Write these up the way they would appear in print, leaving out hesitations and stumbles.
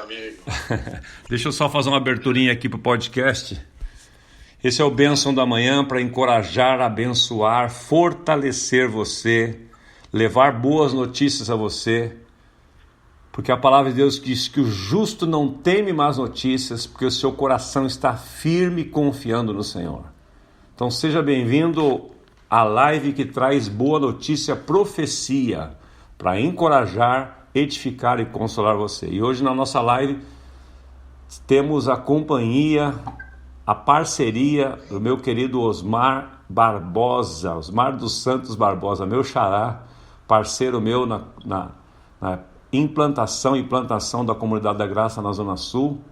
amigo. Deixa eu só fazer uma aberturinha aqui para o podcast. Esse é o Bênção da Manhã para encorajar, abençoar, fortalecer você, levar boas notícias a você, porque a palavra de Deus diz que o justo não teme más notícias, porque o seu coração está firme confiando no Senhor. Então seja bem-vindo à live que traz boa notícia, profecia, para encorajar, edificar e consolar você. E hoje na nossa live temos a companhia, a parceria do meu querido Osmar Barbosa, Osmar dos Santos Barbosa, meu xará, parceiro meu na implantação e plantação da Comunidade da Graça na Zona Sul,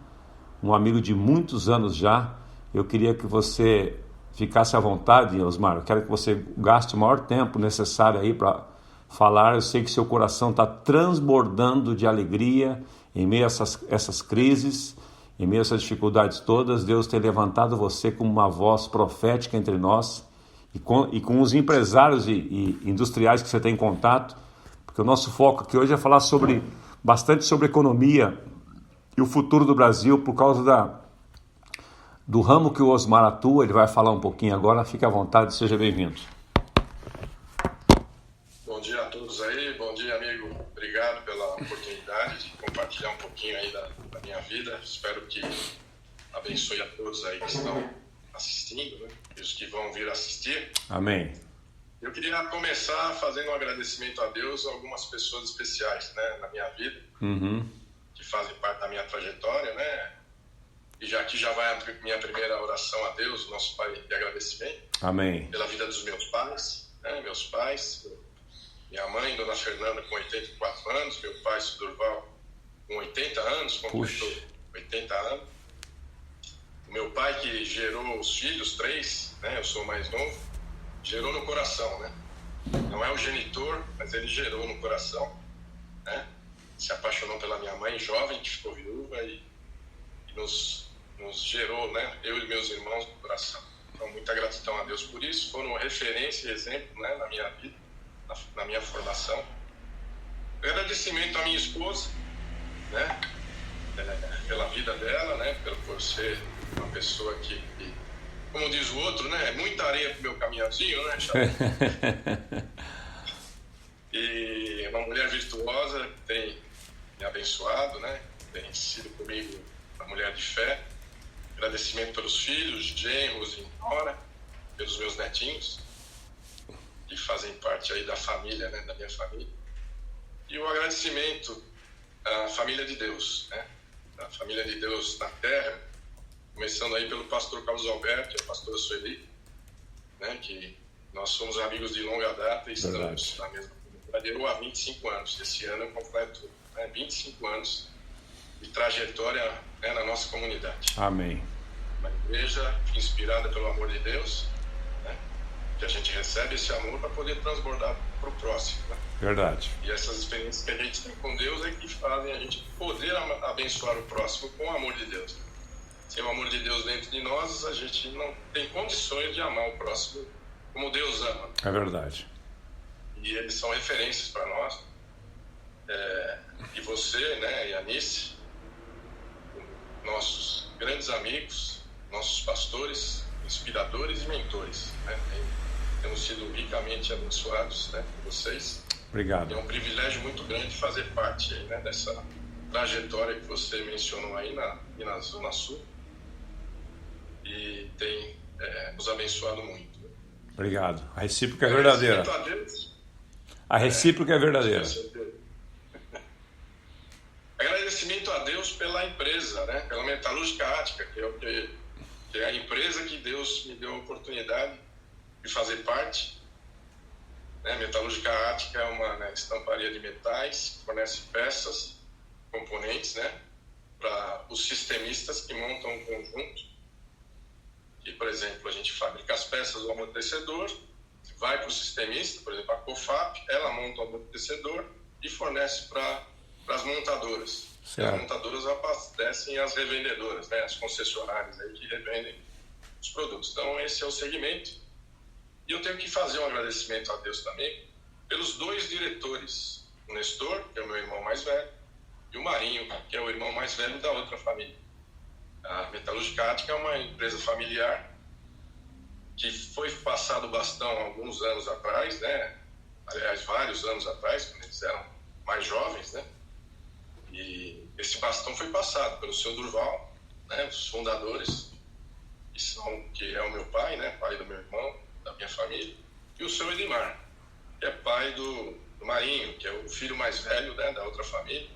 um amigo de muitos anos já. Eu queria que você ficasse à vontade, Osmar. Eu quero que você gaste o maior tempo necessário aí para falar. Eu sei que seu coração está transbordando de alegria em meio a essas crises, em meio a essas dificuldades todas. Deus tem levantado você como uma voz profética entre nós e com os empresários e industriais que você tem contato, porque o nosso foco aqui hoje é falar bastante sobre economia e o futuro do Brasil por causa do ramo que o Osmar atua. Ele vai falar um pouquinho agora. Fique à vontade, seja bem-vindo. Bom dia a todos aí, bom dia, amigo. Obrigado pela oportunidade de compartilhar um pouquinho aí da minha vida. Espero que abençoe a todos aí que estão assistindo, né? E os que vão vir assistir. Amém. Eu queria começar fazendo um agradecimento a Deus a algumas pessoas especiais, né, na minha vida, que fazem parte da minha trajetória, né? E aqui já vai a minha primeira oração a Deus, nosso Pai de agradecimento. Amém. Pela vida dos meus pais, né? Meus pais, minha mãe, Dona Fernanda, com 84 anos, meu pai, Durval, com 80 anos, completou 80 anos. O meu pai, que gerou os filhos, 3, né? Eu sou o mais novo, gerou no coração, né? Não é o genitor, mas ele gerou no coração, né? Se apaixonou pela minha mãe, jovem, que ficou viúva e nos gerou, né? Eu e meus irmãos no coração. Então, muita gratidão a Deus por isso. Foram referência e exemplo, né, na minha vida, na minha formação. Agradecimento à minha esposa, né? Pela vida dela, né? Por ser uma pessoa que, como diz o outro, né? Muita areia pro meu caminhãozinho, né? E uma mulher virtuosa que tem me abençoado, né? Tem sido comigo uma mulher de fé. Agradecimento pelos filhos, genros e nora, pelos meus netinhos, que fazem parte aí da família, né? Da minha família. E o agradecimento à família de Deus, né? A família de Deus na terra, começando aí pelo pastor Carlos Alberto e a pastora Sueli, né? Que nós somos amigos de longa data e estamos na mesma comunidade. Eu há 25 anos, esse ano eu completo, né, 25 anos de trajetória, né, na nossa comunidade. Amém. Uma igreja inspirada pelo amor de Deus, né? Que a gente recebe esse amor para poder transbordar para o próximo, né? Verdade. E essas experiências que a gente tem com Deus é que fazem a gente poder abençoar o próximo com o amor de Deus. Sem o amor de Deus dentro de nós, a gente não tem condições de amar o próximo como Deus ama. É verdade. E eles são referências para nós. E você, né, e a Anice, nossos grandes amigos, nossos pastores, inspiradores e mentores, né? Temos sido ricamente abençoados, né, por vocês. Obrigado. É um privilégio muito grande fazer parte aí, né, dessa trajetória que você mencionou aí na Zona Sul. E tem nos abençoado muito. Obrigado. A recíproca é verdadeira. A recíproca é verdadeira. Agradecimento a Deus pela empresa, né? Pela Metalúrgica Ática, que é a empresa que Deus me deu a oportunidade de fazer parte. Né? Metalúrgica Ática é uma, né, estamparia de metais, que fornece peças, componentes, né, para os sistemistas que montam um conjunto. E, por exemplo, a gente fabrica as peças do amortecedor, vai para o sistemista, por exemplo, a COFAP, ela monta o amortecedor e fornece para as montadoras. E as montadoras abastecem as revendedoras, né, as concessionárias aí que revendem os produtos. Então, esse é o segmento. E eu tenho que fazer um agradecimento a Deus também pelos 2 diretores, o Nestor, que é o meu irmão mais velho, e o Marinho, que é o irmão mais velho da outra família. A Metalúrgica Ática é uma empresa familiar que foi passado o bastão alguns anos atrás, né? Aliás, vários anos atrás, quando eles eram mais jovens, né? E esse bastão foi passado pelo seu Durval, né? Os fundadores, que é o meu pai, né? Pai do meu irmão, da minha família, e o seu Edmar, que é pai do Marinho, que é o filho mais velho, né? Da outra família.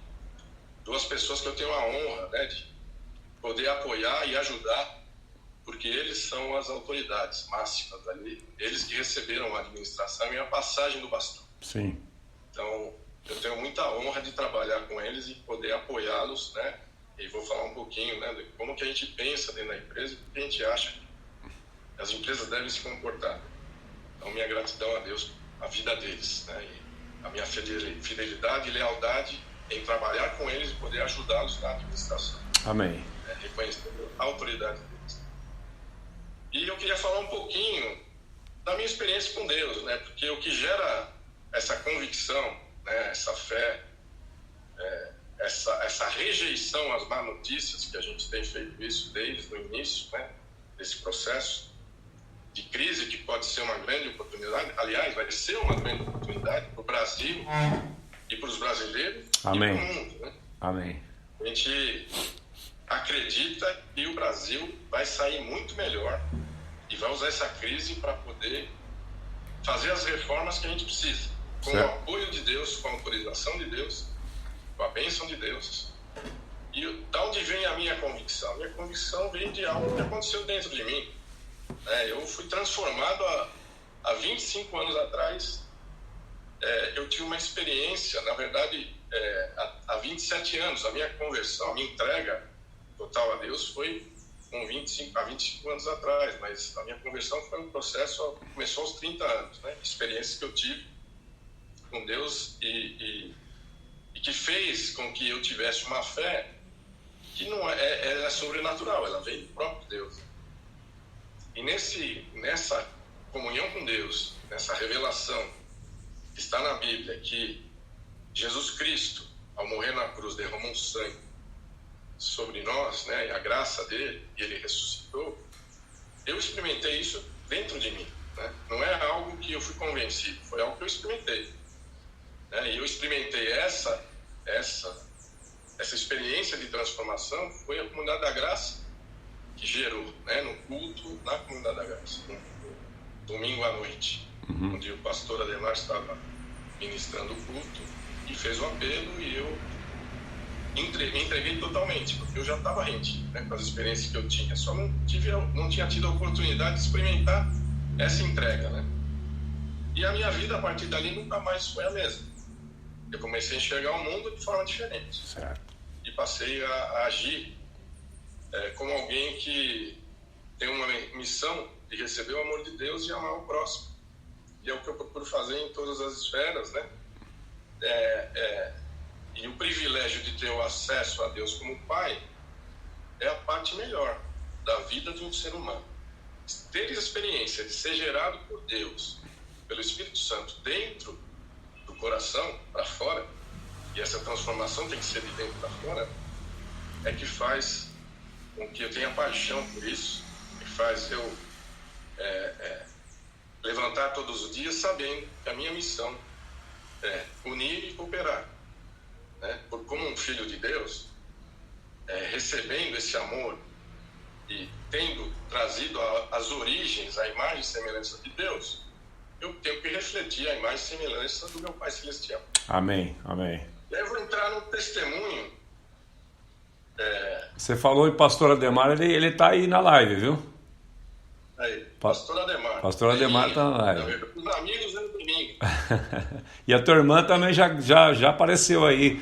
Duas pessoas que eu tenho a honra, né? De poder apoiar e ajudar, porque eles são as autoridades máximas ali, eles que receberam a administração e a passagem do bastão. Sim. Então, eu tenho muita honra de trabalhar com eles e poder apoiá-los, né? E vou falar um pouquinho, né, de como que a gente pensa dentro da empresa e o que a gente acha que as empresas devem se comportar. Então, minha gratidão a Deus, a vida deles, né? E a minha fidelidade e lealdade em trabalhar com eles e poder ajudá-los na administração. Amém. Reconhecendo a autoridade deles. E eu queria falar um pouquinho da minha experiência com Deus, né? Porque o que gera essa convicção, né? Essa fé, essa rejeição às más notícias, que a gente tem feito isso desde o início, né? Desse processo de crise, que pode ser uma grande oportunidade, aliás, vai ser uma grande oportunidade para o Brasil e para os brasileiros. Amém. E para o mundo, né? Amém. A gente acredita que o Brasil vai sair muito melhor e vai usar essa crise para poder fazer as reformas que a gente precisa, com o apoio de Deus, com a autorização de Deus, com a bênção de Deus. E da onde vem a minha convicção? Minha convicção vem de algo que aconteceu dentro de mim. Eu fui transformado há 25 anos atrás. Eu tive uma experiência, na verdade, há 27 anos, a minha conversão, a minha entrega total a Deus foi há 25 anos atrás, mas a minha conversão foi um processo, começou aos 30 anos, né? Experiências que eu tive com Deus e que fez com que eu tivesse uma fé que não é sobrenatural, ela vem do próprio Deus. E nessa comunhão com Deus, nessa revelação que está na Bíblia, que Jesus Cristo, ao morrer na cruz, derramou sangue sobre nós, né, e a graça dele, e ele ressuscitou, eu experimentei isso dentro de mim, né? Não é algo que eu fui convencido, foi algo que eu experimentei, né? E eu experimentei essa experiência de transformação, foi a Comunidade da Graça que gerou, né, no culto na Comunidade da Graça, no domingo à noite, onde o pastor Ademar estava ministrando o culto e fez o apelo, e eu me entreguei totalmente, porque eu já estava rente, né, com as experiências que eu tinha, só não tinha tido a oportunidade de experimentar essa entrega, né? E a minha vida a partir dali nunca mais foi a mesma. Eu comecei a enxergar o mundo de forma diferente. Certo. E passei a agir como alguém que tem uma missão de receber o amor de Deus e amar o próximo. E é o que eu procuro fazer em todas as esferas, né? E o privilégio de ter o acesso a Deus como Pai é a parte melhor da vida de um ser humano. Ter experiência de ser gerado por Deus, pelo Espírito Santo, dentro do coração para fora, e essa transformação tem que ser de dentro para fora, é que faz com que eu tenha paixão por isso, que faz eu levantar todos os dias sabendo que a minha missão é unir e cooperar, né? Como um filho de Deus, recebendo esse amor e tendo trazido as origens, a imagem e semelhança de Deus, eu tenho que refletir a imagem e semelhança do meu Pai Celestial. Amém, amém. E aí eu vou entrar no testemunho. Você falou em pastor Ademar, ele está aí na live, viu? Aí, pastor Ademar. Pastor Ademar está na live. Os amigos vêm domingo. E a tua irmã também já apareceu aí,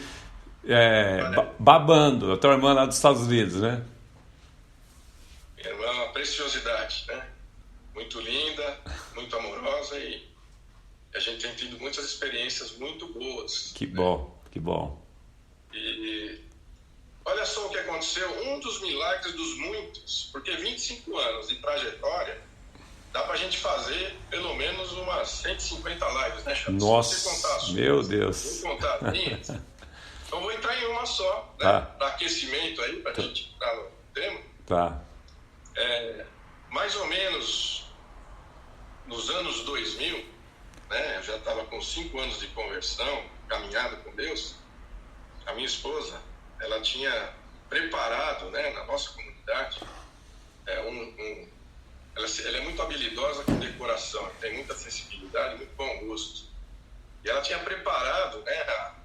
babando. A tua irmã lá dos Estados Unidos, né? Minha irmã é uma preciosidade, né? Muito linda, muito amorosa, e a gente tem tido muitas experiências muito boas. Que bom, né? Que bom. E olha só o que aconteceu, um dos milagres dos muitos, porque 25 anos de trajetória, dá pra gente fazer pelo menos umas 150 lives, né, Chaves? Nossa, meu Deus. Vou contar as minhas. Então vou entrar em uma só, né? Tá. Para aquecimento aí, para a gente entrar no tema. Tá. Mais ou menos nos anos 2000, né? Eu já estava com 5 anos de conversão, caminhada com Deus. A minha esposa, ela tinha preparado, né, na nossa comunidade, ela é muito habilidosa com decoração, tem muita sensibilidade, muito bom gosto. E ela tinha preparado, né,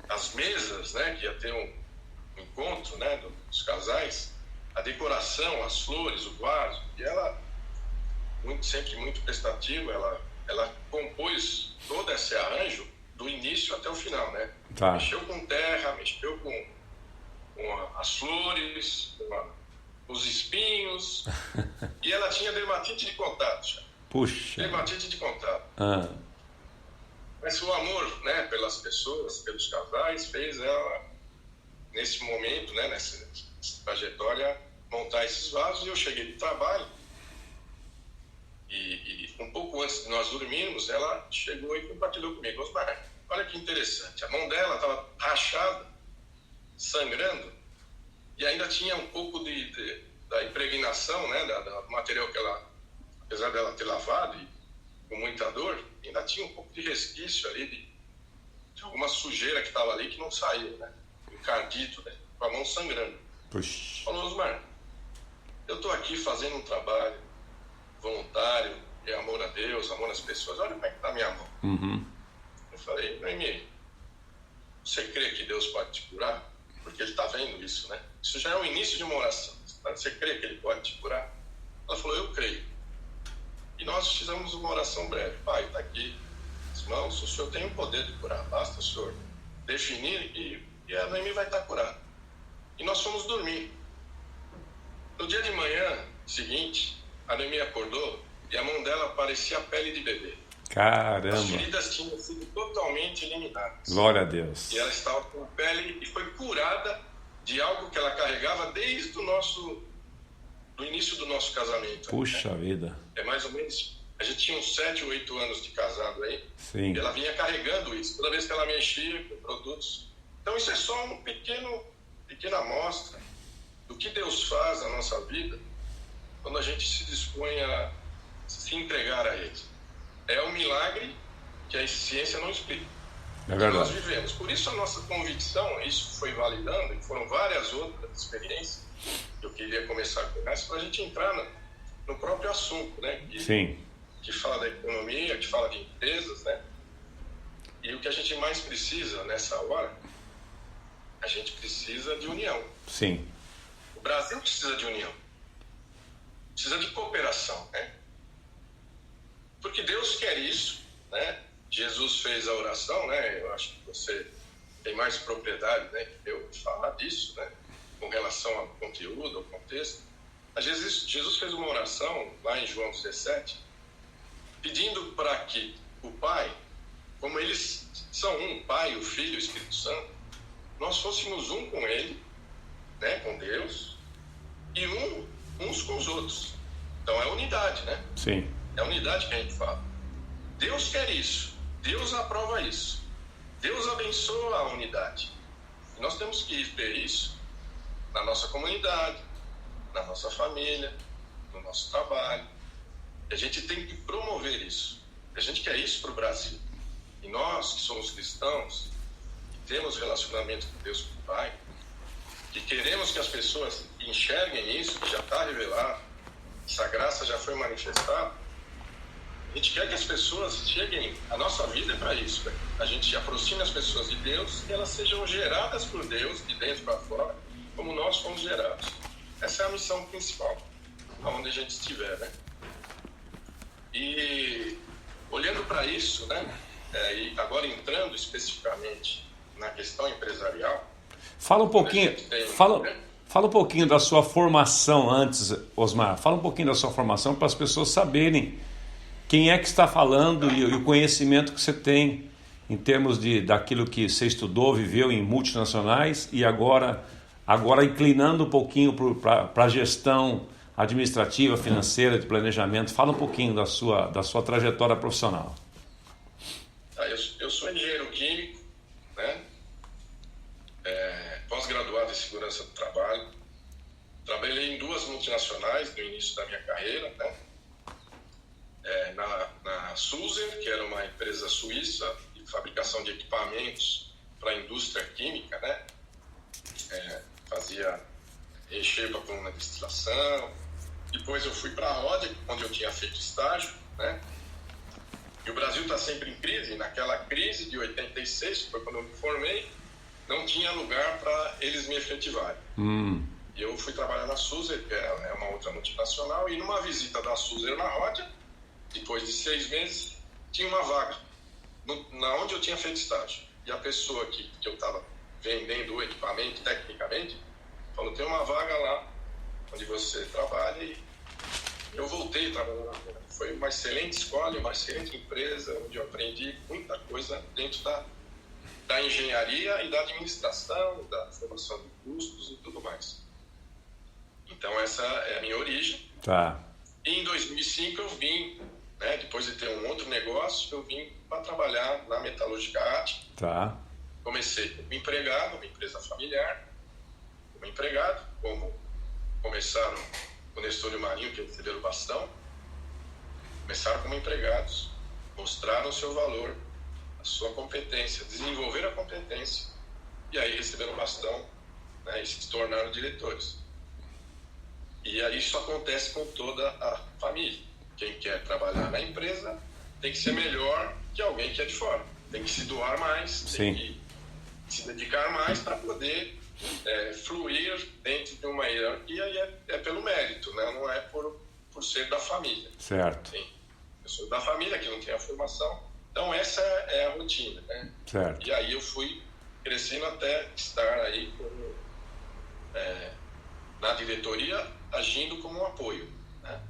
as mesas, né, que ia ter um encontro, né, dos casais, a decoração, as flores, o vaso. E ela, sempre muito prestativa, ela compôs todo esse arranjo do início até o final, né? Tá. Mexeu com terra, mexeu com as flores, com os espinhos. E ela tinha dermatite de contato, já. Puxa. Dermatite de contato. Mas o amor, né, pelas pessoas, pelos casais, fez ela, nesse momento, né, nessa trajetória, montar esses vasos. E eu cheguei do trabalho e um pouco antes de nós dormirmos, ela chegou e compartilhou comigo: Osmar, olha que interessante, a mão dela estava rachada, sangrando, e ainda tinha um pouco da impregnação, né, do material que ela, apesar dela ter lavado e com muita dor, ainda tinha um pouco de resquício ali de alguma sujeira que estava ali que não saiu, né, encardito, né, com a mão sangrando. Puxa. Falou: Osmar, eu estou aqui fazendo um trabalho voluntário, de amor a Deus, amor às pessoas, olha como é que está a minha mão. Uhum. Eu falei: Noemi, você crê que Deus pode te curar? Porque Ele está vendo isso, né? Isso já é o início de uma oração. Você crê que Ele pode te curar? Ela falou: eu creio. E nós fizemos uma oração breve. Pai, está aqui as mãos, o Senhor tem o poder de curar, basta o Senhor definir e a Noemi vai estar curada. E nós fomos dormir. No dia de manhã seguinte, a Noemi acordou e a mão dela parecia a pele de bebê. Caramba. As feridas tinham sido totalmente eliminadas. Glória a Deus. E ela estava com pele e foi curada de algo que ela carregava desde do início do nosso casamento. Puxa vida. É mais ou menos, a gente tinha uns 7 ou 8 anos de casado aí. Sim. E ela vinha carregando isso, toda vez que ela mexia com produtos. Então isso é só uma pequena amostra do que Deus faz na nossa vida quando a gente se dispõe a se entregar a Ele. É um milagre que a ciência não explica. É verdade. Nós vivemos. Por isso a nossa convicção, isso foi validando, e foram várias outras experiências que eu queria começar com essa, para a gente entrar no próprio assunto, né? Sim. Que fala da economia, que fala de empresas, né? E o que a gente mais precisa nessa hora, a gente precisa de união. Sim. O Brasil precisa de união. Precisa de cooperação, né? Porque Deus quer isso, né? Jesus fez a oração, né? Eu acho que você tem mais propriedade, né, que eu falar disso, né? Com relação ao conteúdo, ao contexto. Mas Jesus fez uma oração lá em João 17, pedindo para que o Pai, como eles são um, Pai, o Filho e o Espírito Santo, nós fôssemos um com Ele, né, com Deus, e uns com os outros. Então é unidade, né? Sim. É a unidade que a gente fala. Deus quer isso. Deus aprova isso. Deus abençoa a unidade. E nós temos que ver isso na nossa comunidade, na nossa família, no nosso trabalho. E a gente tem que promover isso. A gente quer isso para o Brasil. E nós que somos cristãos, que temos relacionamento com Deus, com o Pai, que queremos que as pessoas enxerguem isso, que já está revelado, essa graça já foi manifestada. A gente quer que as pessoas cheguem, a nossa vida é para isso, né? A gente aproxime as pessoas de Deus e elas sejam geradas por Deus, de dentro para fora, como nós fomos gerados. Essa é a missão principal, aonde a gente estiver, né? E olhando para isso, né? E agora entrando especificamente na questão empresarial. Fala um pouquinho, fala um pouquinho da sua formação antes, Osmar. Fala um pouquinho da sua formação para as pessoas saberem quem é que está falando e o conhecimento que você tem em termos daquilo que você estudou, viveu em multinacionais e agora inclinando um pouquinho para a gestão administrativa, financeira, de planejamento. Fala um pouquinho da sua trajetória profissional. Eu sou engenheiro químico, né? segurança do trabalho. Trabalhei em 2 multinacionais no início da minha carreira, né? Na Sulzer, que era uma empresa suíça de fabricação de equipamentos para a indústria química, né? Fazia recheio para coluna de destilação. Depois eu fui para a Rodia, onde eu tinha feito estágio, né? E o Brasil está sempre em crise. Naquela crise de 86, que foi quando eu me formei, não tinha lugar para eles me efetivarem. E eu fui trabalhar na Sulzer, que é uma outra multinacional, e numa visita da Sulzer na Rodia, depois de 6 meses, tinha uma vaga na onde eu tinha feito estágio. E a pessoa que eu estava vendendo o equipamento tecnicamente falou: tem uma vaga lá onde você trabalha. E eu voltei a trabalhar lá. Foi uma excelente escola, uma excelente empresa, onde eu aprendi muita coisa dentro da engenharia e da administração, da formação de custos e tudo mais. Então essa é a minha origem. Tá. E em 2005 eu vim, né, depois de ter um outro negócio, eu vim para trabalhar na Metalúrgica Ática. Tá. Comecei como empregado, uma empresa familiar, como empregado, como começaram o Nestor e o Marinho, que receberam o bastão. Começaram como empregados, mostraram o seu valor, a sua competência, desenvolveram a competência, e aí receberam o bastão, né, e se tornaram diretores. E aí isso acontece com toda a família. Quem quer trabalhar na empresa tem que ser melhor que alguém que é de fora. Tem que se doar mais, tem que se dedicar mais para poder fluir dentro de uma hierarquia, e é pelo mérito, né? Não é por ser da família. Certo. Sim. Eu sou da família que não tem a formação, então essa é a rotina, né? Certo. E aí eu fui crescendo até estar aí na diretoria, agindo como um apoio, né?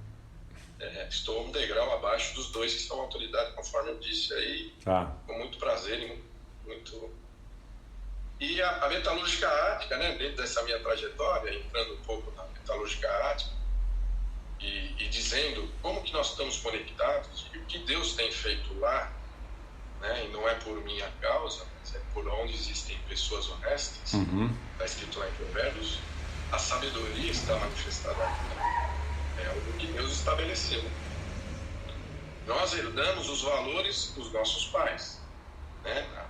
Estou um degrau abaixo dos 2 que são autoridade, conforme eu disse aí, com muito prazer e muito... E a Metalúrgica Ática, né, dentro dessa minha trajetória, entrando um pouco na Metalúrgica Ática e dizendo como que nós estamos conectados e o que Deus tem feito lá, né, e não é por minha causa, mas é por onde existem pessoas honestas. Está escrito lá em Provérbios, a sabedoria está manifestada aqui, né? É algo que Deus estabeleceu. Nós herdamos os valores dos nossos pais, né?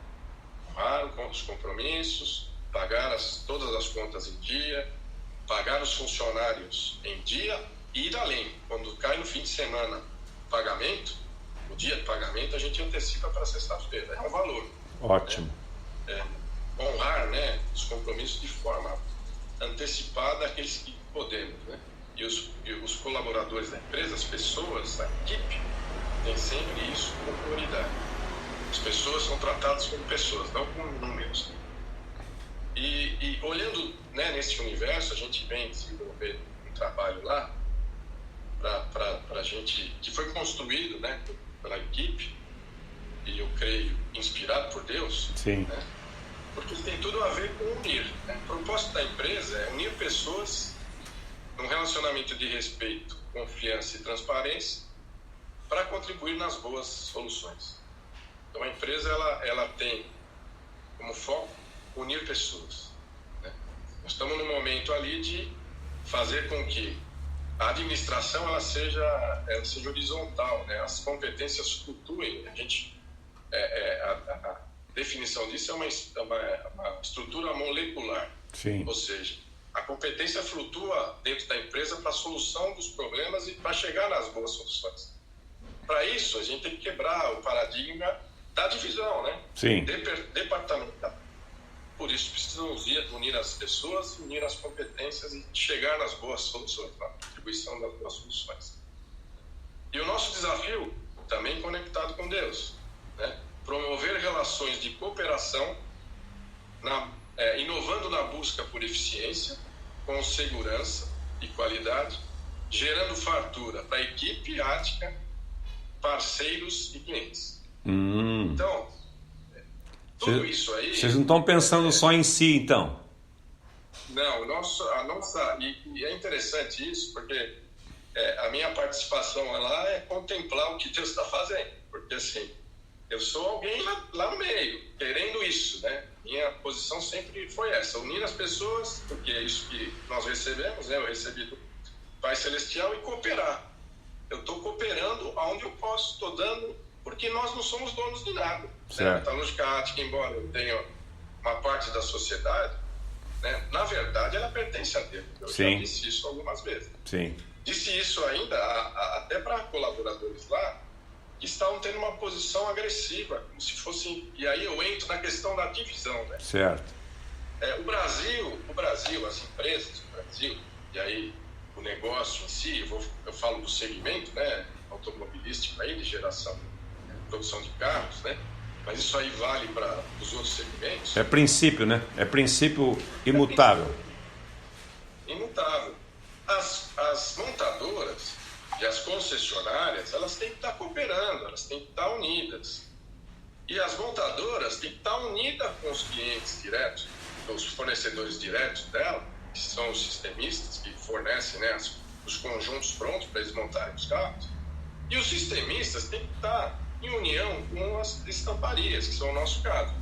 Honrar os compromissos, pagar todas as contas em dia, pagar os funcionários em dia e ir além. Quando cai no fim de semana pagamento, o dia de pagamento, a gente antecipa para sexta-feira. É um valor. Ótimo. Honrar, né, os compromissos de forma antecipada àqueles que podemos, né? E os colaboradores da empresa, as pessoas, a equipe, tem sempre isso como prioridade. As pessoas são tratadas como pessoas, não como números. E olhando, né, nesse universo, a gente vem desenvolver um trabalho lá para a gente, que foi construído, né, pela equipe, e eu creio inspirado por Deus. Sim. Né, porque tem tudo a ver com unir, né? O propósito da empresa é unir pessoas num relacionamento de respeito, confiança e transparência para contribuir nas boas soluções. Então a empresa ela tem como foco unir pessoas, né? Nós estamos no momento ali de fazer com que a administração ela seja horizontal, né? As competências flutuem. A definição disso é uma estrutura molecular. Sim. Ou seja, a competência flutua dentro da empresa para a solução dos problemas e para chegar nas boas soluções. Para isso, a gente tem que quebrar o paradigma da divisão, né? Sim. Departamental. Por isso, precisamos unir as pessoas, unir as competências e chegar nas boas soluções, na contribuição das boas soluções. E o nosso desafio, também conectado com Deus, né? Promover relações de cooperação, inovando na busca por eficiência, com segurança e qualidade, gerando fartura para a equipe Ática, parceiros e clientes. Então, tudo isso aí... Vocês não estão pensando só em si, então? Não, e é interessante isso, porque a minha participação lá é contemplar o que Deus está fazendo. Porque assim, eu sou alguém lá no meio, querendo isso, né? Minha posição sempre foi essa, unir as pessoas, porque é isso que nós recebemos, né? Eu recebi do Pai Celestial, e cooperar. Eu estou cooperando aonde eu posso, estou dando, porque nós não somos donos de nada. A metalúrgica ática, embora eu tenha uma parte da sociedade, né, na verdade ela pertence a Deus. Eu já disse isso algumas vezes. Sim. Disse isso ainda até para colaboradores lá, que estavam tendo uma posição agressiva, como se fosse... E aí eu entro na questão da divisão, né? Certo. O Brasil, as empresas do Brasil, e aí o negócio em si, eu falo do segmento, né, automobilístico aí, de geração, produção de carros, né? Mas isso aí vale para os outros segmentos. É princípio, né? É princípio imutável. Imutável. As montadoras e as concessionárias, elas têm que estar cooperando, elas têm que estar unidas. E as montadoras têm que estar unidas com os clientes diretos, os fornecedores diretos dela, que são os sistemistas que fornecem, né, os conjuntos prontos para eles montarem os carros. E os sistemistas têm que estar em união com as estamparias, que são o nosso caso.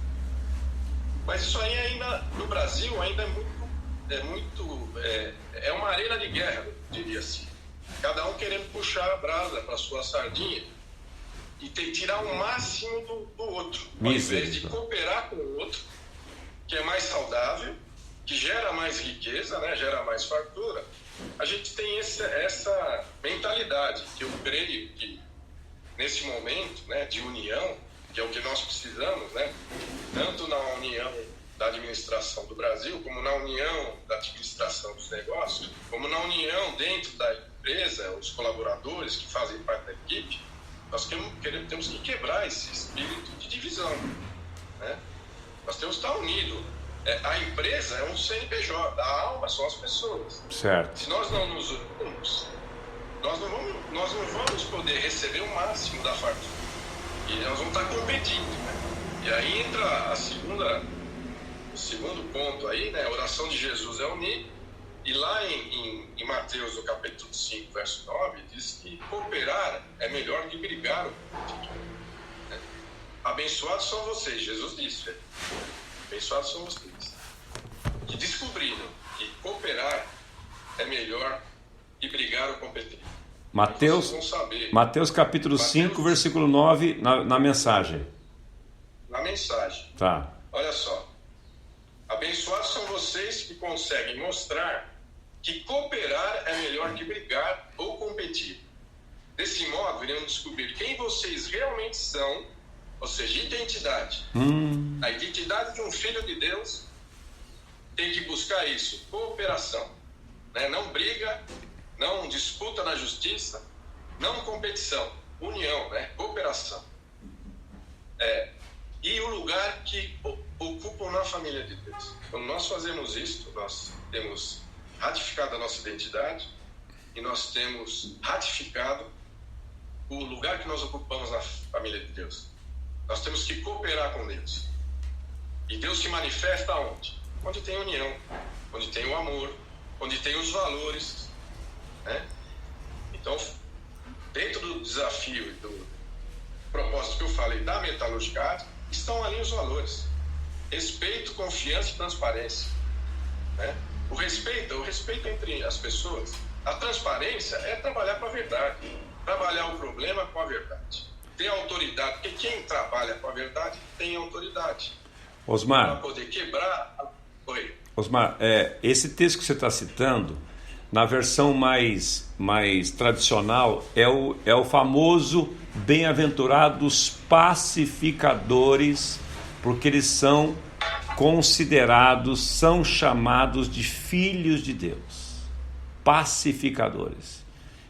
Mas isso aí ainda, no Brasil, ainda é uma arena de guerra, eu diria assim. Cada um querendo puxar a brasa para sua sardinha e tirar o máximo do outro, ao invés de cooperar com o outro, que é mais saudável, que gera mais riqueza, né, gera mais fartura. A gente tem essa mentalidade, que eu creio que nesse momento, né, de união, que é o que nós precisamos, né, tanto na união da administração do Brasil, como na união da administração dos negócios, como na união dentro da empresa, os colaboradores que fazem parte da equipe, nós temos que quebrar esse espírito de divisão, né? Nós temos que estar unidos. A empresa é um CNPJ, a alma são as pessoas. Certo. Se nós não nos unirmos, nós não vamos poder receber o máximo da fartura. E nós vamos estar competindo, né? E aí entra o segundo ponto aí, né? A oração de Jesus é unir. E lá em Mateus, no capítulo 5, verso 9, diz que cooperar é melhor que brigar. Né? Abençoados são vocês, Jesus disse. Abençoados são vocês, que descobriram que cooperar é melhor que brigar ou competir. Mateus capítulo 5, versículo 9, na mensagem. Na mensagem. Tá. Olha só. Abençoados são vocês que conseguem mostrar que cooperar é melhor que brigar ou competir. Desse modo, iremos descobrir quem vocês realmente são, ou seja, identidade. A identidade de um filho de Deus tem que buscar isso, cooperação. Né? Não briga, não disputa na justiça, não competição, união, né? Cooperação. E o lugar que ocupam na família de Deus. Quando nós fazemos isso, nós temos ratificado a nossa identidade e nós temos ratificado o lugar que nós ocupamos na família de Deus. Nós temos que cooperar com Deus. E Deus se manifesta onde? Onde tem união, onde tem o amor, onde tem os valores. Né? Então, dentro do desafio e do propósito que eu falei da metalúrgica ática, estão ali os valores: respeito, confiança e transparência. Né? O respeito entre as pessoas. A transparência é trabalhar com a verdade, trabalhar o problema com a verdade, ter autoridade, porque quem trabalha com a verdade tem autoridade. Osmar, para poder quebrar. Oi. Osmar, esse texto que você está citando, na versão mais tradicional, é o famoso bem-aventurados pacificadores, porque eles são considerados, são chamados de filhos de Deus. Pacificadores.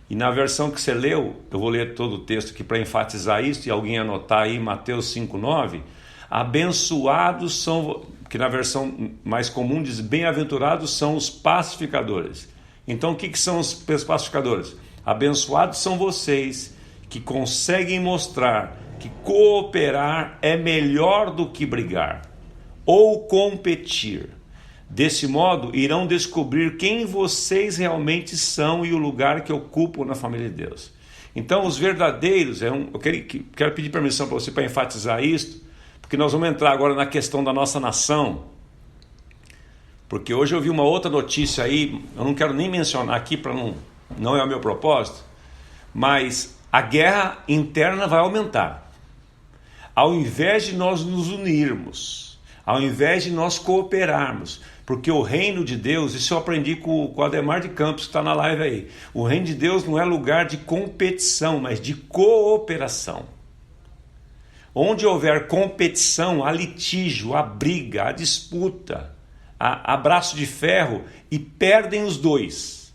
E na versão que você leu, eu vou ler todo o texto aqui para enfatizar isso, e alguém anotar aí, Mateus 5,9, abençoados são, que na versão mais comum diz, bem-aventurados são os pacificadores. Então o que são os pacificadores? Abençoados são vocês que conseguem mostrar que cooperar é melhor do que brigar ou competir. Desse modo, irão descobrir quem vocês realmente são e o lugar que ocupam na família de Deus. Então, os verdadeiros, eu quero pedir permissão para você para enfatizar isso, porque nós vamos entrar agora na questão da nossa nação, porque hoje eu vi uma outra notícia aí, eu não quero nem mencionar aqui, para não é o meu propósito, mas a guerra interna vai aumentar. Ao invés de nós nos unirmos, ao invés de nós cooperarmos, porque o reino de Deus, isso eu aprendi com o Ademar de Campos, que está na live aí, o reino de Deus não é lugar de competição, mas de cooperação. Onde houver competição, há litígio, há briga, há disputa, há braço de ferro, e perdem os dois.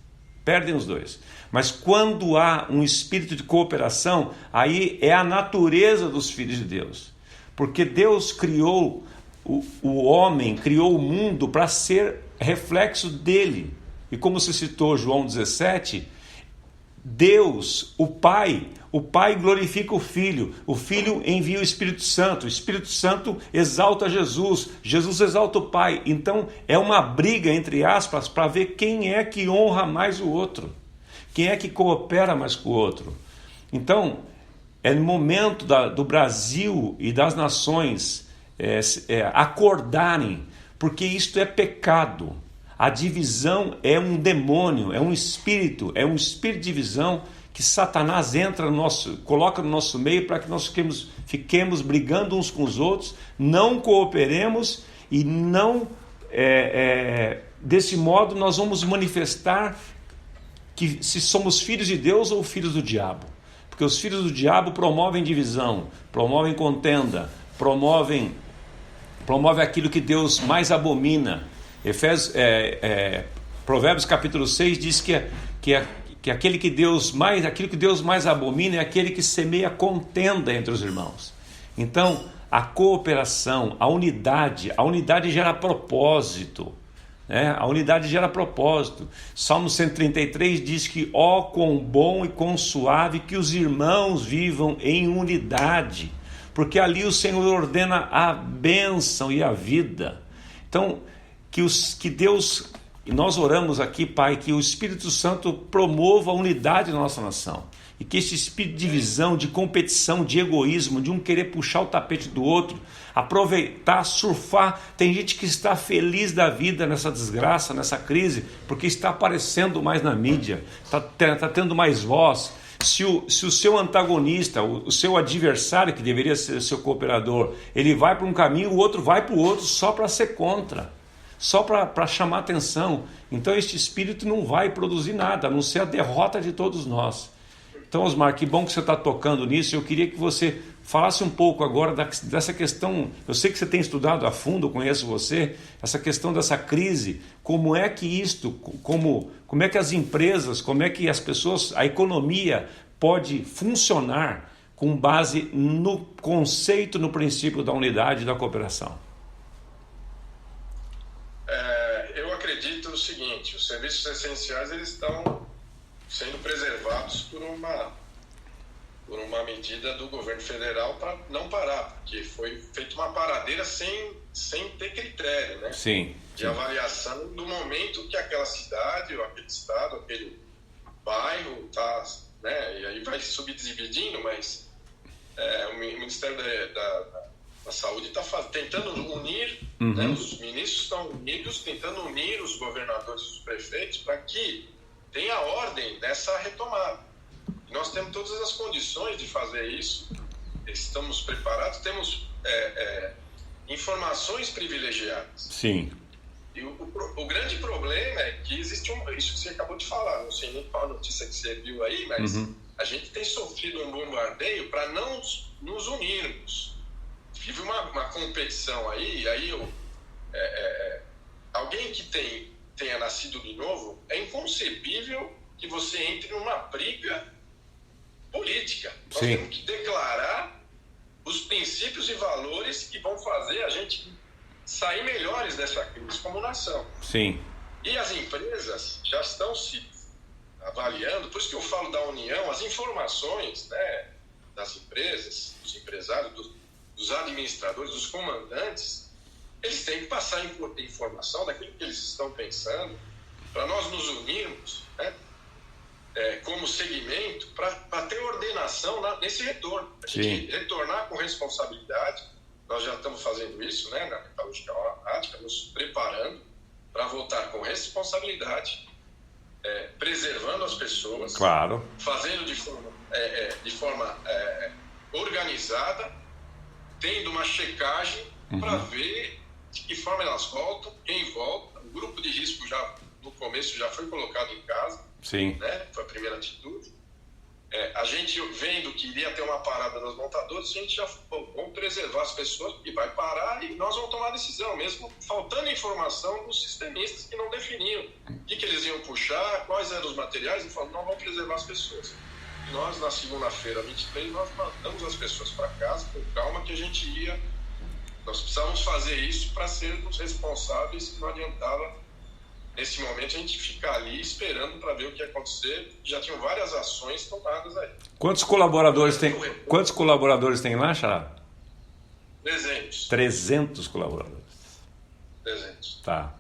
Mas quando há um espírito de cooperação, aí é a natureza dos filhos de Deus. Porque Deus criou o homem, criou o mundo para ser reflexo dele. E como se citou João 17, Deus, o Pai glorifica o Filho envia o Espírito Santo exalta Jesus exalta o Pai. Então é uma briga, entre aspas, para ver quem é que honra mais o outro, quem é que coopera mais com o outro. Então é no momento do Brasil e das nações acordarem, porque isto é pecado. A divisão é um demônio, é um espírito de divisão que Satanás coloca no nosso meio para que nós fiquemos brigando uns com os outros, não cooperemos e não, desse modo nós vamos manifestar que se somos filhos de Deus ou filhos do diabo. Porque os filhos do diabo promovem divisão, promovem contenda, promove aquilo que Deus mais abomina. Provérbios capítulo 6 diz que aquilo que Deus mais abomina é aquele que semeia contenda entre os irmãos. Então, a cooperação, a unidade gera propósito. A unidade gera propósito. Salmo 133 diz que quão bom e quão suave que os irmãos vivam em unidade, porque ali o Senhor ordena a bênção e a vida. Então, que Deus, e nós oramos aqui, Pai, que o Espírito Santo promova a unidade da nossa nação, e que esse espírito de divisão, de competição, de egoísmo, de um querer puxar o tapete do outro, aproveitar, surfar. Tem gente que está feliz da vida nessa desgraça, nessa crise, porque está aparecendo mais na mídia, está tendo mais voz. Se o seu antagonista, o seu adversário, que deveria ser seu cooperador, ele vai para um caminho, o outro vai para o outro só para ser contra, só para chamar atenção. Então este espírito não vai produzir nada, a não ser a derrota de todos nós. Então, Osmar, que bom que você está tocando nisso. Eu queria que você falasse um pouco agora dessa questão. Eu sei que você tem estudado a fundo, eu conheço você, essa questão dessa crise. Como é que como é que as empresas, como é que as pessoas, a economia pode funcionar com base no conceito, no princípio da unidade e da cooperação? Eu acredito no seguinte: os serviços essenciais eles estão sendo preservados por uma medida do governo federal para não parar, porque foi feita uma paradeira sem ter critério, né? Sim. De avaliação do momento que aquela cidade, ou aquele estado, aquele bairro está, né? E aí vai subdividindo, mas o Ministério da Saúde está tentando unir, né? Os ministros estão unidos, tentando unir os governadores e os prefeitos para que tenha ordem nessa retomada. Nós temos todas as condições de fazer isso, estamos preparados, temos informações privilegiadas. Sim. E o grande problema é que existe isso que você acabou de falar, não sei nem qual notícia que você viu aí, mas a gente tem sofrido um bombardeio para não nos unirmos. Vive uma competição aí alguém que tenha nascido de novo, é inconcebível que você entre numa briga política. Nós temos que declarar os princípios e valores que vão fazer a gente sair melhores dessa crise como nação. Sim. E as empresas já estão se avaliando, por isso que eu falo da união, as informações, né, das empresas, dos empresários, dos administradores, dos comandantes, eles têm que passar informação daquilo que eles estão pensando, para nós nos unirmos, né, como segmento, para ter ordenação nesse retorno. A gente retornar com responsabilidade. nós já estamos fazendo isso, né, na metalúrgica aromática, nos preparando para voltar com responsabilidade, preservando as pessoas, claro, fazendo de forma organizada, tendo uma checagem para ver de que forma elas voltam, quem volta. O grupo de risco já no começo já foi colocado em casa, sim, né? Foi a primeira atitude. A gente vendo que iria ter uma parada das montadoras, a gente já vamos preservar as pessoas, e vai parar e nós vamos tomar decisão, mesmo faltando informação dos sistemistas que não definiam o que eles iam puxar, quais eram os materiais, e falaram, não, vamos preservar as pessoas. E nós, na segunda-feira, 23, nós mandamos as pessoas para casa com calma, que a gente ia, nós precisávamos fazer isso para sermos responsáveis, que não adiantava. Nesse momento a gente fica ali esperando para ver o que ia acontecer. Já tinham várias ações tomadas aí. Quantos colaboradores tem lá, Xará? 300. 300 colaboradores. 300. Tá.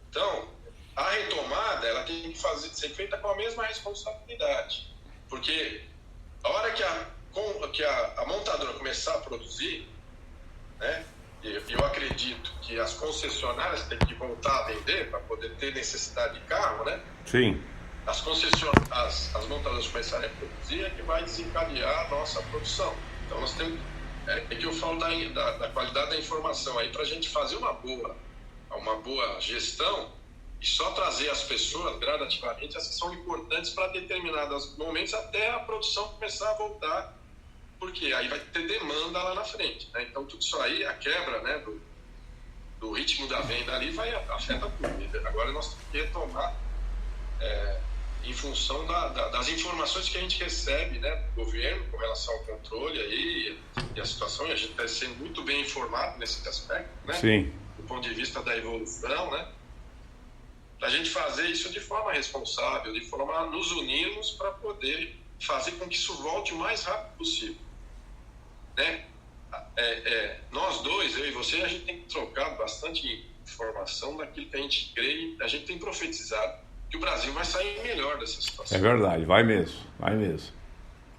Então, a retomada ela tem que ser feita com a mesma responsabilidade. Porque a hora que a montadora começar a produzir, né? Eu acredito que as concessionárias têm que voltar a vender para poder ter necessidade de carro, né? Sim. As montadoras começarem a produzir é que vai desencadear a nossa produção. Então nós temos... que eu falo da qualidade da informação aí para a gente fazer uma boa gestão e só trazer as pessoas gradativamente, as que são importantes para determinados momentos até a produção começar a voltar, porque aí vai ter demanda lá na frente, né? Então tudo isso aí, a quebra, né, do ritmo da venda ali afeta tudo. Agora nós temos que retomar em função das informações que a gente recebe, né, do governo com relação ao controle aí, e a situação, e a gente está sendo muito bem informado nesse aspecto, né? Sim. Do ponto de vista da evolução, né? Para a gente fazer isso de forma responsável, de forma a nos unirmos para poder fazer com que isso volte o mais rápido possível. Né? Nós dois, eu e você, a gente tem trocado bastante informação daquilo que a gente crê, a gente tem profetizado que o Brasil vai sair melhor dessa situação. É verdade, vai mesmo.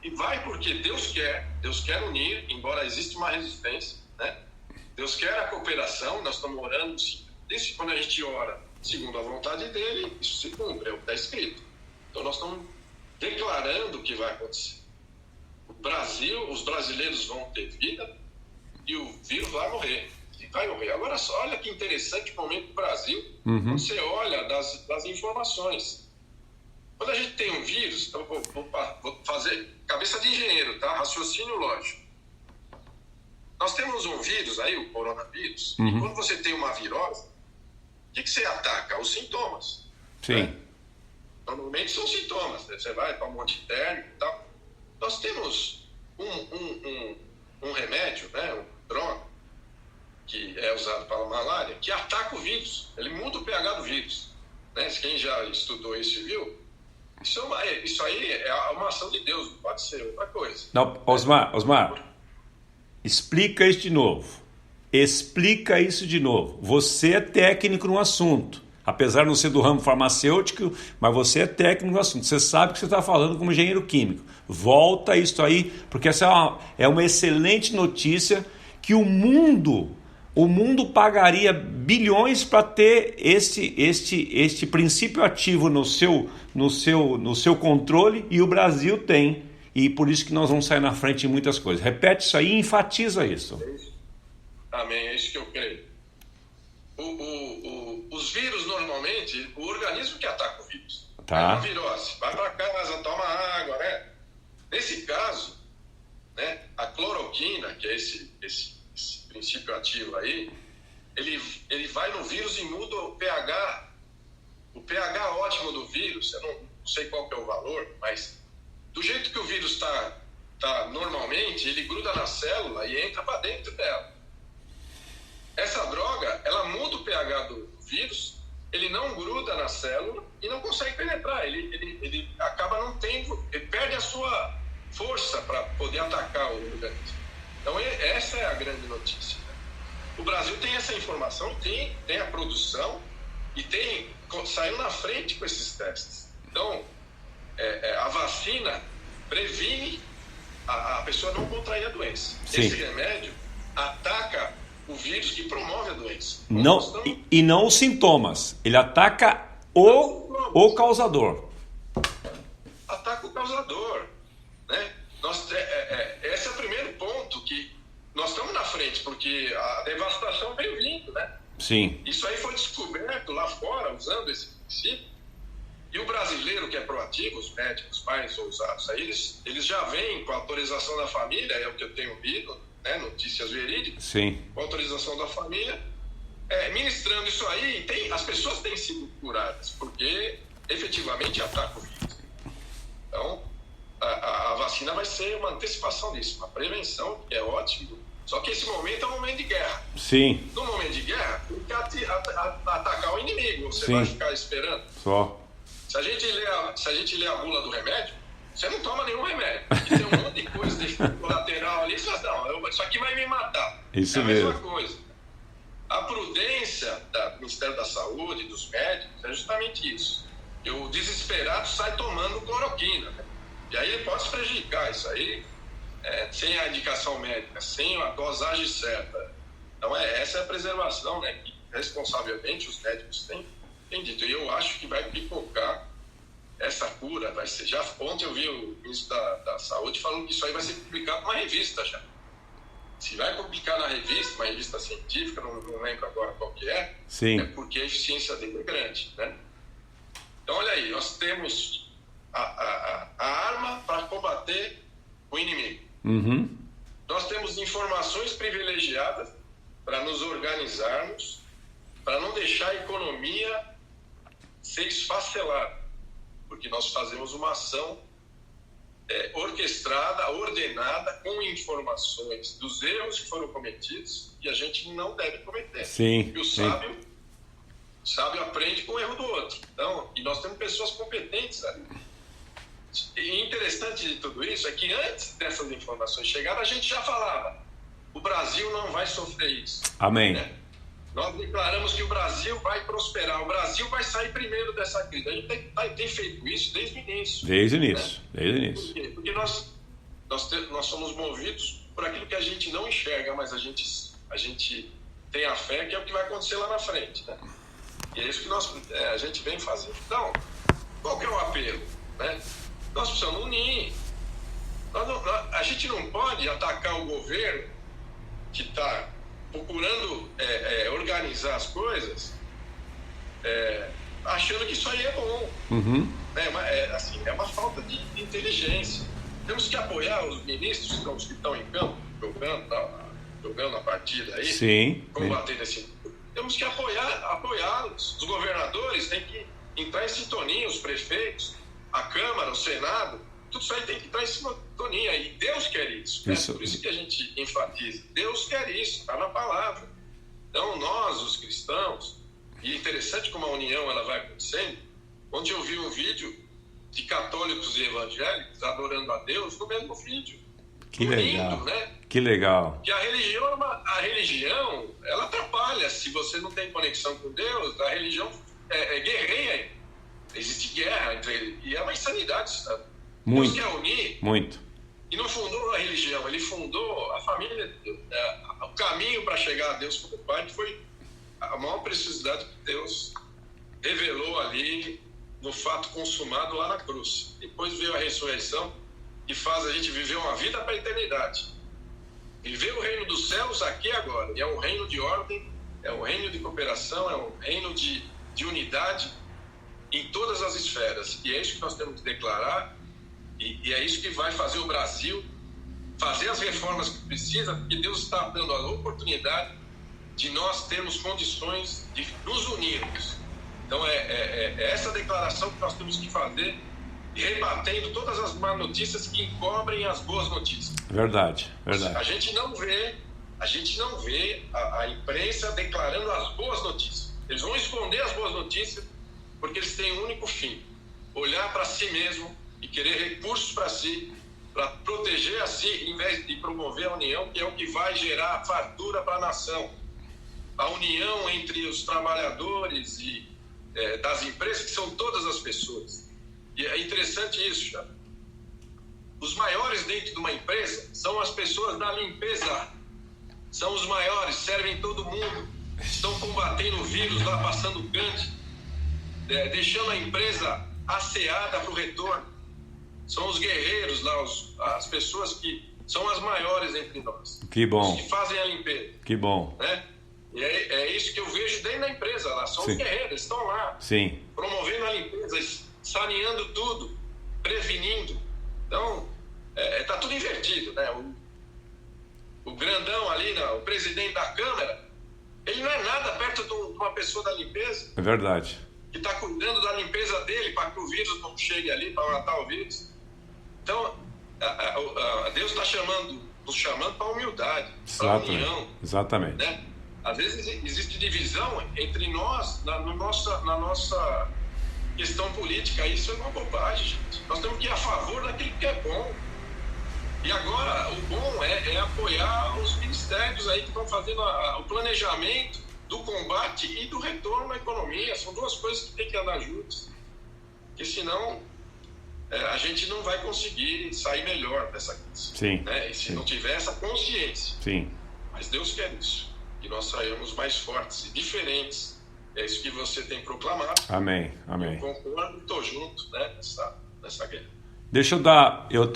E vai porque Deus quer unir, embora exista uma resistência, né? Deus quer a cooperação, nós estamos orando, desde quando a gente ora segundo a vontade dele, isso se cumpre, é o que está escrito. Então nós estamos declarando o que vai acontecer. Os brasileiros vão ter vida e o vírus vai morrer. E vai morrer. Agora só, olha que interessante o momento do Brasil, quando você olha das informações. Quando a gente tem um vírus, então vou fazer cabeça de engenheiro, tá? Raciocínio lógico. Nós temos um vírus aí, o coronavírus, e quando você tem uma virose, o que você ataca? Os sintomas. Sim. Né? Normalmente são sintomas, né? Você vai para um monte térmico e tal. Nós temos um remédio, né, um droga, que é usado para a malária, que ataca o vírus. Ele muda o pH do vírus. Né? Quem já estudou isso viu, isso aí é uma ação de Deus, não pode ser outra coisa. Não, Osmar, explica isso de novo. Você é técnico no assunto. Apesar de não ser do ramo farmacêutico, mas você é técnico no assunto. Você sabe o que você está falando como engenheiro químico. Volta isso aí, porque essa é uma excelente notícia que o mundo pagaria bilhões para ter este princípio ativo no seu controle, e o Brasil tem. E por isso que nós vamos sair na frente em muitas coisas. Repete isso aí e enfatiza isso. Amém, é isso que eu creio. Os vírus, normalmente, o organismo que ataca o vírus. Tá. É uma virose. Vai para casa, toma água, né? Nesse caso, né, a cloroquina, que é esse princípio ativo aí, ele vai no vírus e muda o pH. O pH ótimo do vírus, eu não sei qual que é o valor, mas do jeito que o vírus tá normalmente, ele gruda na célula e entra para dentro dela. Essa droga, ela muda o pH do vírus, ele não gruda na célula e não consegue penetrar. Ele acaba não tendo, ele perde a sua força para poder atacar o organismo. Então, essa é a grande notícia. O Brasil tem essa informação, tem a produção e saiu na frente com esses testes. Então, a vacina previne a pessoa não contrair a doença. Sim. Esse remédio ataca o vírus que promove a doença. Não, e não os sintomas. Ele ataca o causador. Ataca o causador. Né? Esse é o primeiro ponto que nós estamos na frente, porque a devastação veio vindo, né? Sim. Isso aí foi descoberto lá fora, usando esse princípio. E o brasileiro que é proativo, os médicos mais ousados, aí, eles já vêm com a autorização da família, é o que eu tenho ouvido, né? Notícias verídicas. Sim. Com a autorização da família, ministrando isso aí, as pessoas têm sido curadas, porque efetivamente ataca o vírus. Então, a vacina vai ser uma antecipação disso, uma prevenção, que é ótimo. Só que esse momento é um momento de guerra. Sim. No momento de guerra, tem que atacar o inimigo. Você Sim. vai ficar esperando. Só. Se a gente lê a bula do remédio, você não toma nenhum remédio. Porque tem um monte de coisa de colateral ali. Você fala, não, isso aqui vai me matar. Isso é a mesmo. mesma coisa. A prudência do Ministério da Saúde, dos médicos, é justamente isso. E o desesperado sai tomando cloroquina, né? E aí ele pode se prejudicar. Isso aí, sem a indicação médica, sem a dosagem certa. Então, essa é a preservação, né? Que responsavelmente os médicos têm dito. E eu acho que vai pipocar essa cura. Vai ser. Já ontem eu vi o ministro da Saúde falando que isso aí vai ser publicado numa revista já. Se vai publicar na revista, uma revista científica, não lembro agora qual que é, Sim. é porque a eficiência dele é grande, né? Então, olha aí, nós temos a arma para combater o inimigo. Uhum. Nós temos informações privilegiadas para nos organizarmos, para não deixar a economia ser esfacelada, porque nós fazemos uma ação orquestrada, ordenada, com informações dos erros que foram cometidos e a gente não deve cometer. Sim. E o sábio aprende com o erro do outro. Então, e nós temos pessoas competentes ali. E interessante de tudo isso é que antes dessas informações chegarem, a gente já falava: o Brasil não vai sofrer isso. Amém. Né? Nós declaramos que o Brasil vai prosperar, o Brasil vai sair primeiro dessa crise. A gente tem feito isso desde o início. Desde o início. Né? Desde o início. Por quê? Porque nós somos movidos por aquilo que a gente não enxerga, mas a gente tem a fé que é o que vai acontecer lá na frente. Né? E é isso que a gente vem fazendo. Então, qual que é o apelo? Né? Nós precisamos unir. A gente não pode atacar o governo que está procurando organizar as coisas achando que isso aí é bom. Uhum. É uma falta de inteligência. Temos que apoiar os ministros que estão em campo, jogando a partida aí, Sim. combatendo esse... Temos que apoiá-los. Os governadores têm que entrar em sintonia, os prefeitos, a Câmara, o Senado, tudo isso aí tem que entrar em sintonia. E Deus quer isso. Né? Por isso que a gente enfatiza. Deus quer isso, está na palavra. Então, nós, os cristãos, e é interessante como a união ela vai acontecendo. Ontem eu vi um vídeo de católicos e evangélicos adorando a Deus no mesmo vídeo. Que legal. Lindo, né? Que legal. Que a religião, ela atrapalha. Se você não tem conexão com Deus, a religião guerreia. Existe guerra entre eles. E é uma insanidade, sabe? Muito. Deus quer unir. Muito. E não fundou a religião, ele fundou a família de Deus. O caminho para chegar a Deus como Pai, que foi a maior preciosidade que Deus revelou ali no fato consumado lá na cruz. Depois veio a ressurreição, que faz a gente viver uma vida para a eternidade. Viver o reino dos céus aqui e agora. E é um reino de ordem, é um reino de cooperação, é um reino de unidade em todas as esferas. E é isso que nós temos que declarar, e é isso que vai fazer o Brasil fazer as reformas que precisa, porque Deus está dando a oportunidade de nós termos condições de nos unirmos. Então é essa declaração que nós temos que fazer, rebatendo todas as más notícias que encobrem as boas notícias. Verdade. A gente não vê a imprensa declarando as boas notícias. Eles vão esconder as boas notícias porque eles têm um único fim: olhar para si mesmo e querer recursos para si, para proteger a si, em vez de promover a união, que é o que vai gerar fartura para a nação. A união entre os trabalhadores e das empresas, que são todas as pessoas. E é interessante isso, já. Os maiores dentro de uma empresa são as pessoas da limpeza. são os maiores, servem todo mundo, estão combatendo o vírus lá, passando grande, deixando a empresa asseada para o retorno. São os guerreiros lá, as pessoas que são as maiores entre nós. Que bom. Os que fazem a limpeza. Que bom. Né? E é isso que eu vejo dentro da empresa lá. São os guerreiros, estão lá. Sim. Promovendo a limpeza, saneando tudo, prevenindo. Então, tá tudo invertido, né? O grandão ali, o presidente da Câmara, ele não é nada perto de uma pessoa da limpeza. É verdade. Que está cuidando da limpeza dele para que o vírus não chegue ali, para matar o vírus. Então, Deus está nos chamando para a humildade, para a união. Exatamente. Né? Às vezes existe divisão entre nós na nossa questão política. Isso é uma bobagem, gente. Nós temos que ir a favor daquilo que é bom. E agora, o bom é apoiar os ministérios aí que estão fazendo o planejamento do combate e do retorno à economia. São duas coisas que tem que andar juntas. Porque senão a gente não vai conseguir sair melhor dessa crise. Sim. Né? E se não tiver essa consciência. Sim. Mas Deus quer isso. Que nós saímos mais fortes e diferentes. É isso que você tem proclamado. Amém. Amém. Eu concordo e estou junto, né, nessa guerra. Deixa eu dar, eu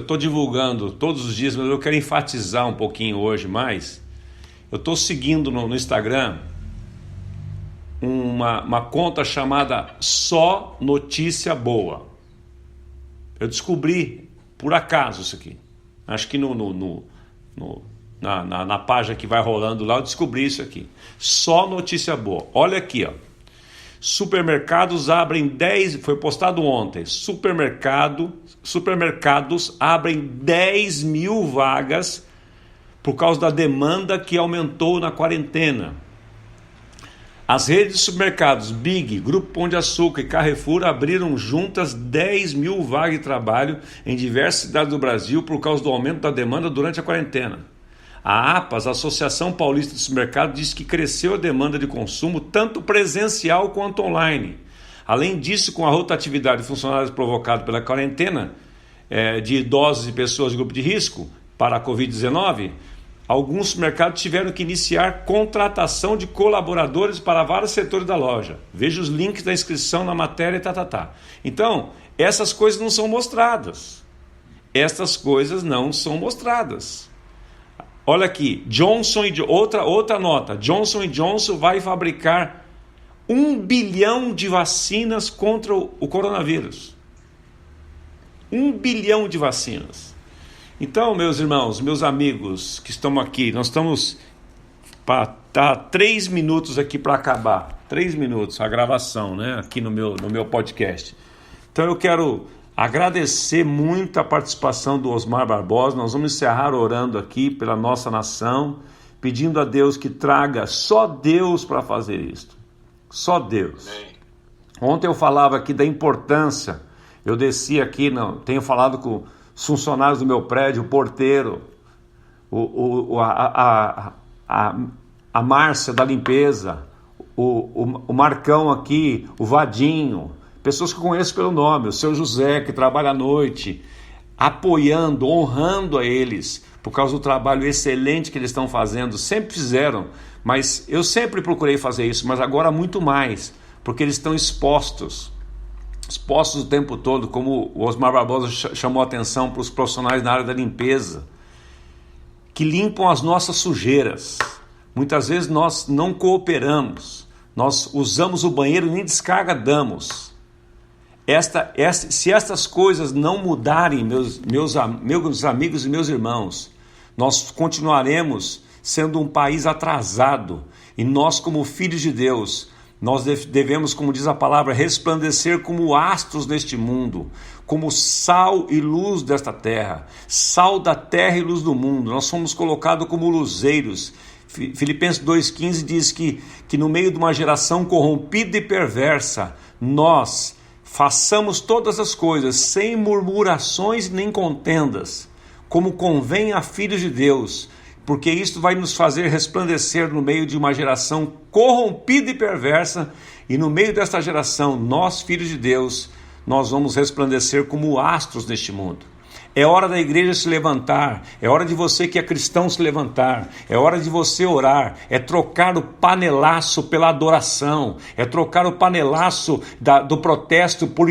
tô divulgando todos os dias, mas eu quero enfatizar um pouquinho hoje mais. Eu estou seguindo no Instagram uma conta chamada Só Notícia Boa. Eu descobri por acaso isso aqui. Acho que na página que vai rolando lá eu descobri isso aqui. Só Notícia Boa. Olha aqui, ó. Supermercados abrem 10, foi postado ontem, supermercados abrem 10 mil vagas por causa da demanda que aumentou na quarentena. As redes de supermercados Big, Grupo Pão de Açúcar e Carrefour abriram juntas 10 mil vagas de trabalho em diversas cidades do Brasil por causa do aumento da demanda durante a quarentena. A APAS, a Associação Paulista de Supermercados, diz que cresceu a demanda de consumo tanto presencial quanto online. Além disso, com a rotatividade de funcionários provocada pela quarentena de idosos e pessoas de grupo de risco para a Covid-19, alguns supermercados tiveram que iniciar contratação de colaboradores para vários setores da loja. Veja os links da inscrição na matéria. Então, essas coisas não são mostradas. Olha aqui, outra nota, Johnson & Johnson vai fabricar 1 bilhão de vacinas contra o coronavírus. 1 bilhão de vacinas. Então, meus irmãos, meus amigos que estão aqui, nós estamos para 3 minutos aqui para acabar. 3 minutos a gravação, né? Aqui no meu podcast. Então eu quero agradecer muito a participação do Osmar Barbosa. Nós vamos encerrar orando aqui pela nossa nação, pedindo a Deus que traga só Deus para fazer isso. Só Deus. Ontem eu falava aqui da importância, eu desci aqui, tenho falado com os funcionários do meu prédio, o porteiro, a Márcia da limpeza, o Marcão aqui, o Vadinho, pessoas que eu conheço pelo nome, o seu José, que trabalha à noite, apoiando, honrando a eles, por causa do trabalho excelente que eles estão fazendo, sempre fizeram, mas eu sempre procurei fazer isso, mas agora muito mais, porque eles estão expostos o tempo todo, como o Osmar Barbosa chamou a atenção para os profissionais na área da limpeza, que limpam as nossas sujeiras. Muitas vezes nós não cooperamos, nós usamos o banheiro e nem descarga damos. Se estas coisas não mudarem, meus amigos e meus irmãos, nós continuaremos sendo um país atrasado. E nós, como filhos de Deus, nós devemos, como diz a palavra, resplandecer como astros neste mundo, como sal e luz desta terra, sal da terra e luz do mundo. Nós somos colocados como luzeiros. Filipenses 2,15 diz que no meio de uma geração corrompida e perversa, nós façamos todas as coisas sem murmurações nem contendas, como convém a filhos de Deus, porque isto vai nos fazer resplandecer no meio de uma geração corrompida e perversa, e no meio desta geração, nós, filhos de Deus, nós vamos resplandecer como astros neste mundo. É hora da igreja se levantar, é hora de você que é cristão se levantar, é hora de você orar, é trocar o panelaço pela adoração, é trocar o panelaço do protesto por